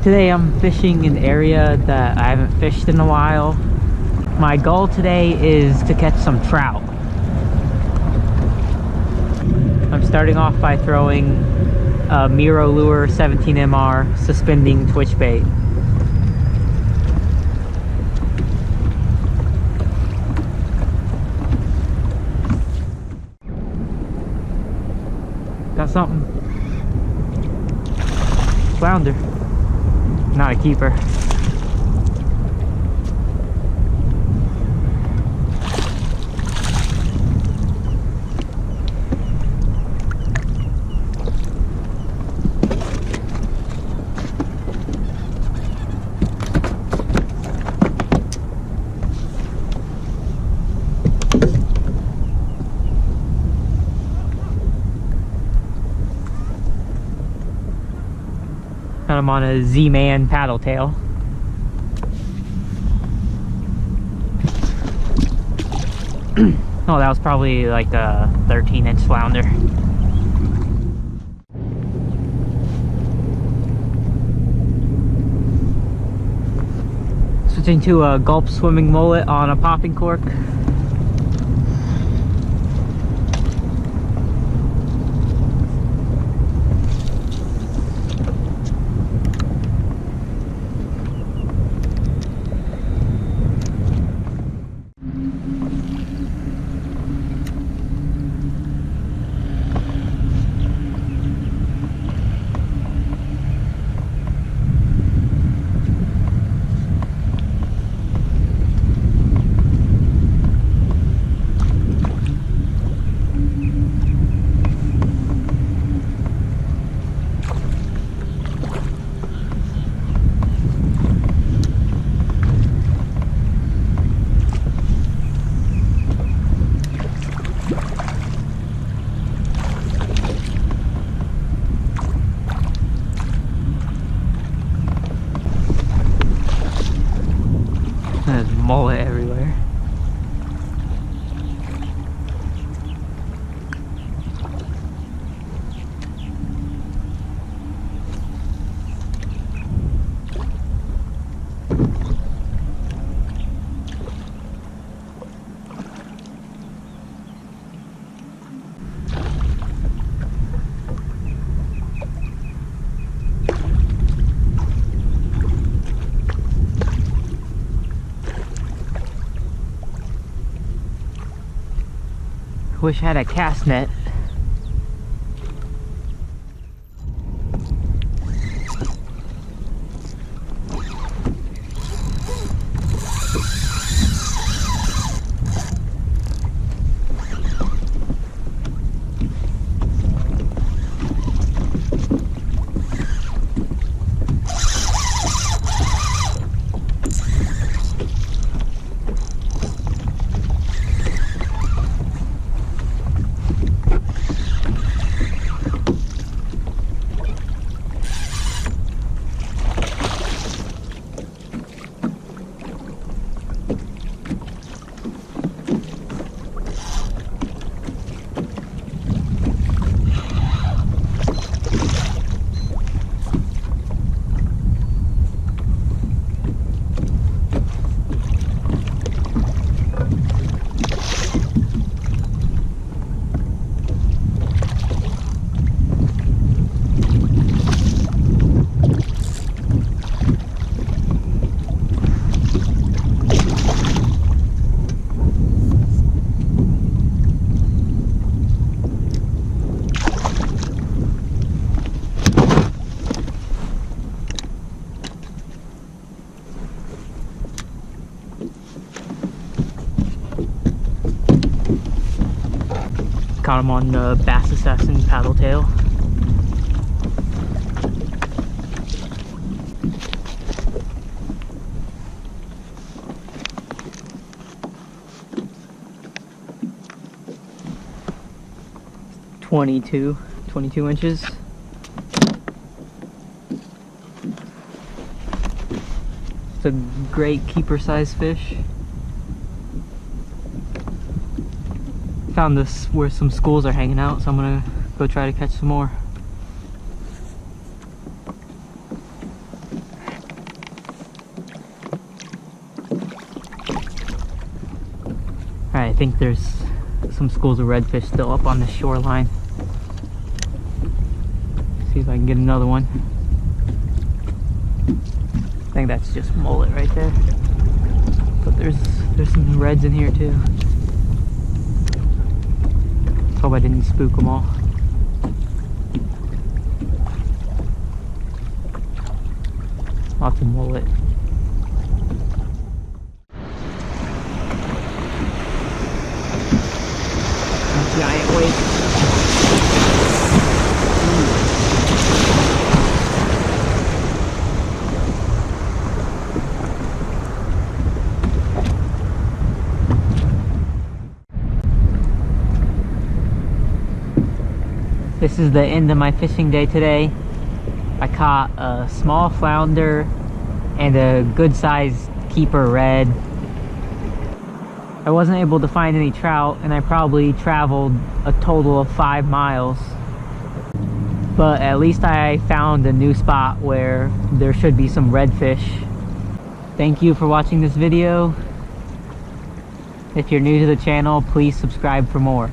Today I'm fishing an area that I haven't fished in a while. My goal today is to catch some trout. I'm starting off by throwing a Miro lure 17MR suspending twitch bait. Got something. Flounder. Not a keeper. Got him on a Z-Man paddle tail. Oh, that was probably like a 13-inch flounder. Switching to a gulp swimming mullet on a popping cork. There's mullet everywhere. Wish I had a cast net. Caught him on the Bass Assassin paddle tail. Twenty-two inches. It's a great keeper size fish. Found this where some schools are hanging out, so I'm gonna go try to catch some more. think there's some schools of redfish still up on the shoreline. See if I can get another one. I think that's just mullet right there. But there's some reds in here too. Hope I didn't spook them all. Lots of mullet. Giant waist. This is the end of my fishing day today. I caught a small flounder and a good sized keeper red. I wasn't able to find any trout, and I probably traveled a total of 5 miles. But at least I found a new spot where there should be some redfish. Thank you for watching this video. If you're new to the channel, please subscribe for more.